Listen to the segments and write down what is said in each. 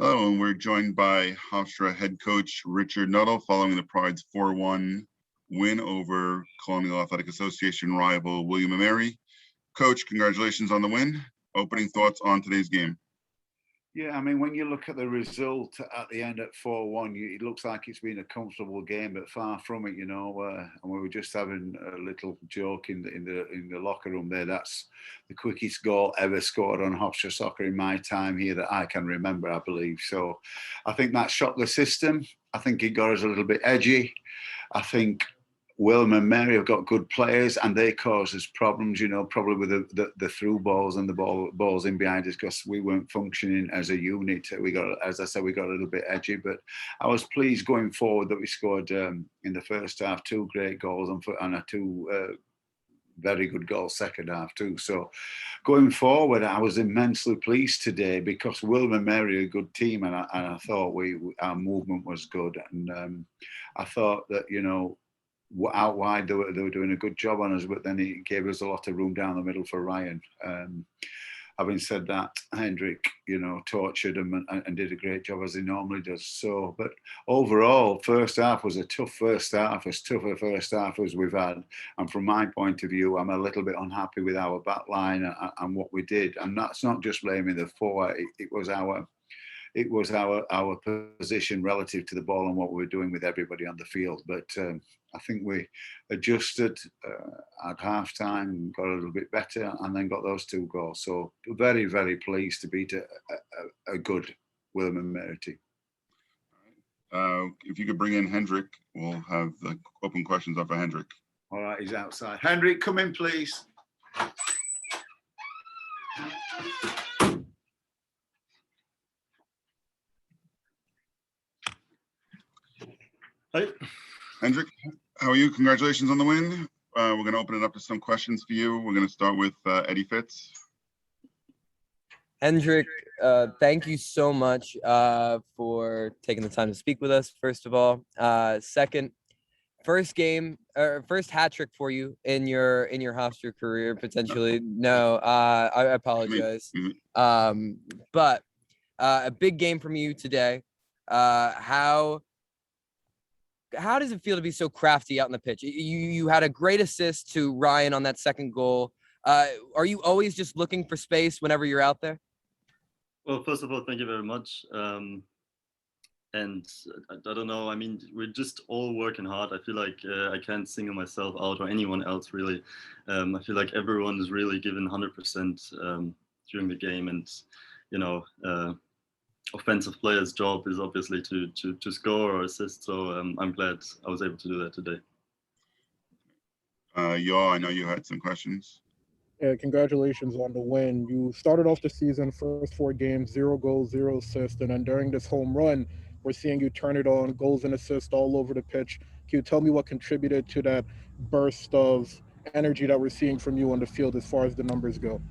Hello, and we're joined by Hofstra head coach Richard Noddle following the Pride's 4-1 win over Colonial Athletic Association rival William & Mary. Coach, congratulations on the win. Opening thoughts on today's game. Yeah, I mean, when you look at the result at the end at 4-1, it looks like it's been a comfortable game, but far from it, you know. And we were just having a little joke in the locker room there. That's the quickest goal ever scored on Hofstra soccer in my time here that I can remember, I believe. So I think that shocked the system. I think it got us a little bit edgy. I think William & Mary have got good players and they cause us problems, you know, probably with the through balls and the balls in behind us because we weren't functioning as a unit. We got, as I said, we got a little bit edgy, but I was pleased going forward that we scored in the first half 2 great goals and 2 very good goals second half too. So going forward, I was immensely pleased today because William & Mary are a good team and I thought our movement was good and I thought that, you know, out wide they were doing a good job on us, but then he gave us a lot of room down the middle for Ryan. Having said that, Hendrick, you know, tortured him and did a great job as he normally does. So, but overall, first half was a tough first half, as tough a first half as we've had. And from my point of view, I'm a little bit unhappy with our back line and what we did. And that's not just blaming the 4. It was our position relative to the ball and what we were doing with everybody on the field. But I think we adjusted at half time, got a little bit better, and then got those 2 goals. So very, very pleased to beat a good William & Mary team. If you could bring in Hendrick, we'll have the open questions up for Hendrick. All right, he's outside. Hendrick, come in, please. Hi. Hendrick, how are you? Congratulations on the win. We're going to open it up to some questions for you. We're going to start with Eddie Fitz. Hendrick, thank you so much for taking the time to speak with us, first of all. Second, first hat trick for you in your Hofstra career, potentially. No, I apologize. But a big game from you today. How does it feel to be so crafty out in the pitch? You had a great assist to Ryan on that second goal. Are you always just looking for space whenever you're out there? Well, first of all, thank you very much. And I don't know, I mean, we're just all working hard. I feel like I can't single myself out or anyone else really. I feel like everyone is really giving 100% during the game, and you know, offensive player's job is obviously to score or assist. So I'm glad I was able to do that today. Yaw, I know you had some questions. Yeah, congratulations on the win. You started off the season, first 4 games, 0 goals, 0 assists, and then during this home run, we're seeing you turn it on, goals and assists all over the pitch. Can you tell me what contributed to that burst of energy that we're seeing from you on the field as far as the numbers go?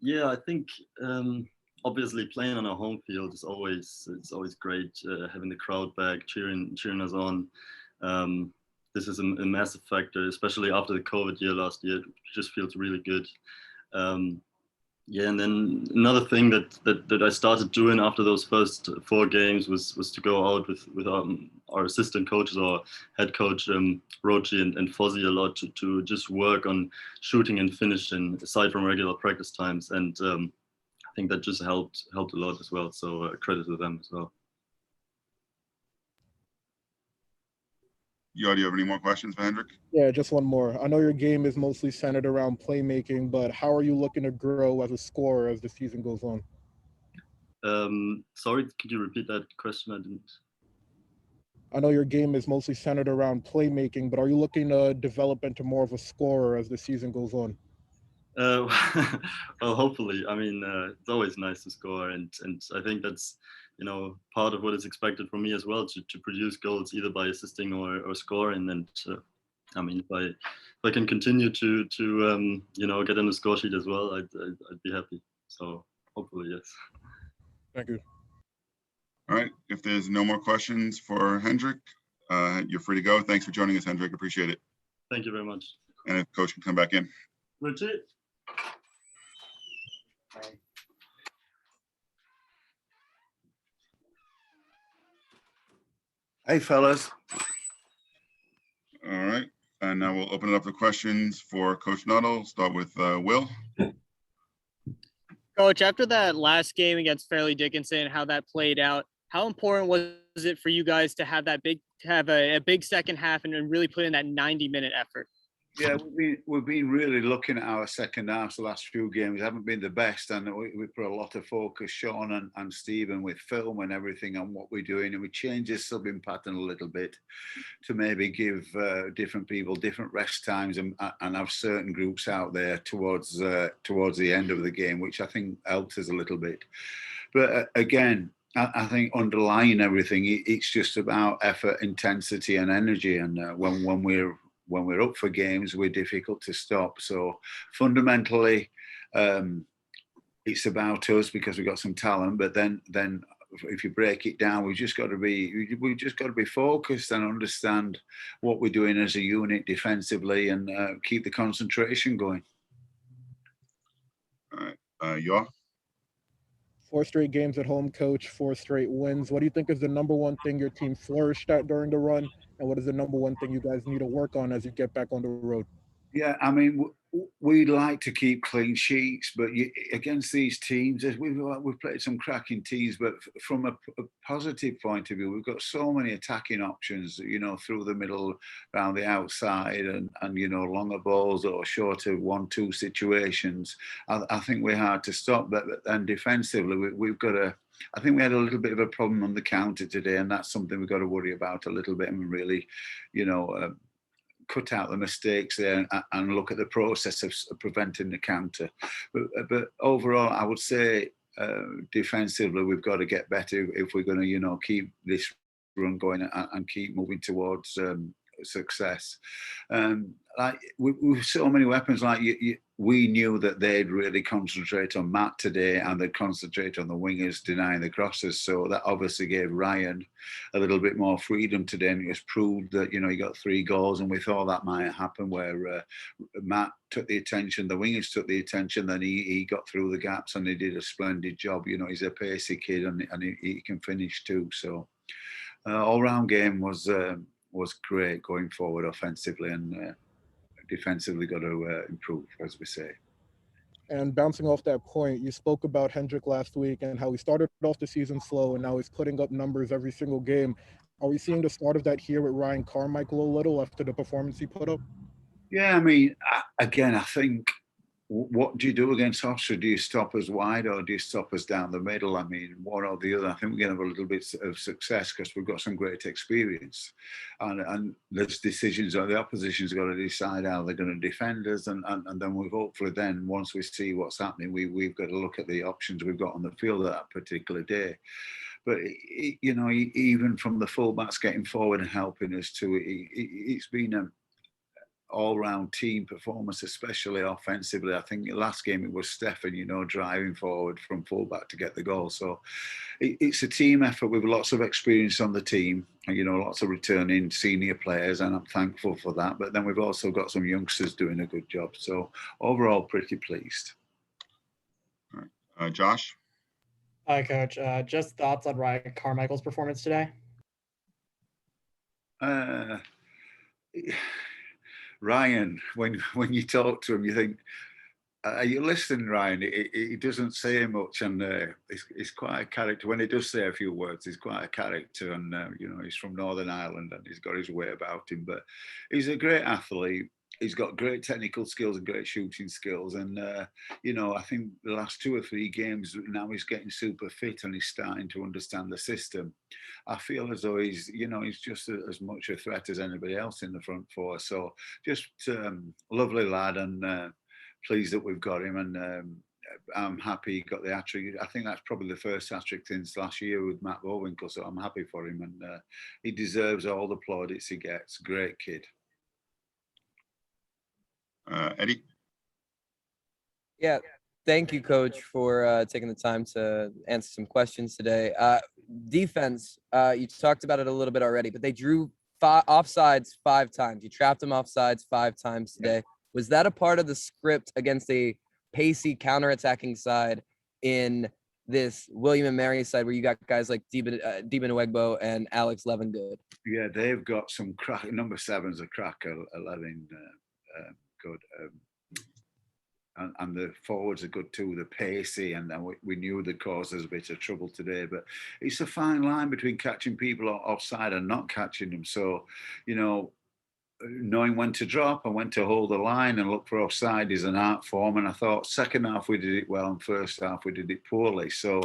Yeah, I think obviously playing on a home field is always great. Having the crowd back cheering us on. This is a massive factor, especially after the COVID year last year. It just feels really good. Yeah, and then another thing that I started doing after those first 4 games was to go out with our assistant coaches, or head coach Rochi and Fozzie a lot to just work on shooting and finishing aside from regular practice times, and I think that just helped a lot as well. So credit to them as well. Do you have any more questions for Hendrick? Yeah, just one more. I know your game is mostly centered around playmaking, but how are you looking to grow as a scorer as the season goes on? Sorry, could you repeat that question? I didn't. I know your game is mostly centered around playmaking, but are you looking to develop into more of a scorer as the season goes on? Well, hopefully. I mean, it's always nice to score, and I think that's, you know, part of what is expected from me as well, to produce goals either by assisting or scoring. And I mean, if I can continue to you know, get on the score sheet as well, I'd be happy. So hopefully, yes. Thank you. All right. If there's no more questions for Hendrick, you're free to go. Thanks for joining us, Hendrick. Appreciate it. Thank you very much. And if Coach can come back in. That's it. Hey, fellas. All right, and now we'll open it up for questions for Coach Noddle. Start with Will. Coach, after that last game against Fairleigh Dickinson, how that played out, how important was it for you guys to have a big second half and really put in that 90-minute effort? Yeah, we've been really looking at our second half. The last few games haven't been the best, and we put a lot of focus, Sean and Stephen, with film and everything on what we're doing, and we changed the subbing pattern a little bit to maybe give different people different rest times and have certain groups out there towards the end of the game, which I think helped us a little bit. But again, I think underlying everything, it's just about effort, intensity, and energy. And when we're up for games, we're difficult to stop. So fundamentally, it's about us because we've got some talent. But then if you break it down, we've just got to be focused and understand what we're doing as a unit defensively and keep the concentration going. All right, Yaw. 4 straight games at home, Coach, 4 straight wins. What do you think is the number one thing your team flourished at during the run? And what is the number one thing you guys need to work on as you get back on the road? Yeah, I mean, we like to keep clean sheets, but against these teams, we've played some cracking teams, but from a positive point of view, we've got so many attacking options, through the middle, around the outside, and longer balls or shorter 1-2 situations. I think we're hard to stop, but then defensively, we've got to. I think we had a little bit of a problem on the counter today, and that's something we've got to worry about a little bit and really, cut out the mistakes there and look at the process of preventing the counter. But overall, I would say defensively, we've got to get better if we're going to, keep this run going and keep moving towards success. With so many weapons, we knew that they'd really concentrate on Matt today and they'd concentrate on the wingers denying the crosses. So that obviously gave Ryan a little bit more freedom today, and it was proved that, he got 3 goals, and we thought that might happen where Matt took the attention, the wingers took the attention, then he got through the gaps and he did a splendid job. He's a pacey kid and he can finish too. So all-round game was great going forward offensively, and defensively got to improve, as we say. And bouncing off that point, you spoke about Hendrick last week and how he started off the season slow and now he's putting up numbers every single game. Are we seeing the start of that here with Ryan Carmichael a little after the performance he put up? Yeah, I mean, I think, what do you do against Hofstra? Do you stop us wide or do you stop us down the middle? I mean, one or the other. I think we're going to have a little bit of success because we've got some great experience. And there's decisions, or the opposition's got to decide how they're going to defend us. And then we've hopefully then, once we see what's happening, we've got to look at the options we've got on the field that particular day. But, even from the fullbacks getting forward and helping us too, it's been a all-round team performance, especially offensively. I think last game it was Stefan, driving forward from fullback to get the goal. So it's a team effort with lots of experience on the team, and lots of returning senior players, and I'm thankful for that. But then we've also got some youngsters doing a good job. So overall, pretty pleased. All right, Josh. Hi, Coach. Just thoughts on Ryan Carmichael's performance today? Ryan, when you talk to him, you think, are you listening, Ryan? He doesn't say much, and he's quite a character. When he does say a few words, he's quite a character, and he's from Northern Ireland and he's got his way about him. But he's a great athlete. He's got great technical skills and great shooting skills. And, I think the last 2 or 3 games, now he's getting super fit and he's starting to understand the system. I feel as though he's just as much a threat as anybody else in the front 4. So just lovely lad, and pleased that we've got him. And I'm happy he got the hat-trick. I think that's probably the first hat-trick since last year with Matt Bowinkle. So I'm happy for him. And he deserves all the plaudits he gets. Great kid. Eddie. Yeah, thank you, Coach, for taking the time to answer some questions today. Defense, you talked about it a little bit already, but they drew offsides 5 times. You trapped them offsides 5 times today. Was that a part of the script against a pacey counterattacking side in this William and Mary side where you got guys like Deben Uegbo and Alex Levingood? Yeah, they've got some crack. Number 7's a cracker, 11 good. And the forwards are good too. They're pacey, and we knew they'd cause us a bit of trouble today. But it's a fine line between catching people offside and not catching them. So, you know, knowing when to drop and when to hold the line and look for offside is an art form. And I thought second half we did it well, and first half we did it poorly. So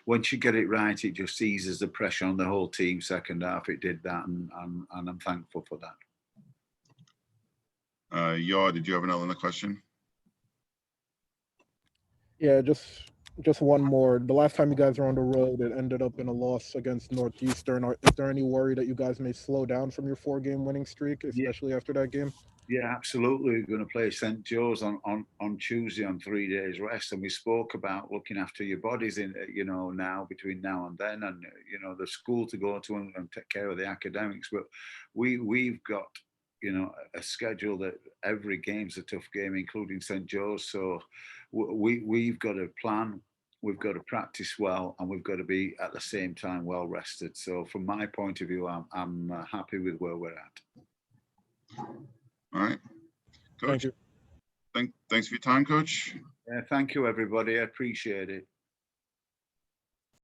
once you get it right, it just eases the pressure on the whole team. Second half it did that, and I'm thankful for that. Yaw, did you have another question? Yeah, just one more. The last time you guys were on the road, it ended up in a loss against Northeastern. Is there any worry that you guys may slow down from your 4-game winning streak, especially after that game? Yeah, absolutely. We're going to play St. Joe's on Tuesday on 3 days rest, and we spoke about looking after your bodies in now between now and then, and the school to go to and take care of the academics. But we've got a schedule that every game's a tough game, including St. Joe's. So we've got a plan. We've got to practice well, and we've got to be at the same time well rested. So from my point of view, I'm happy with where we're at. All right, Coach. Thank you. Thanks for your time, Coach. Yeah, thank you, everybody. I appreciate it.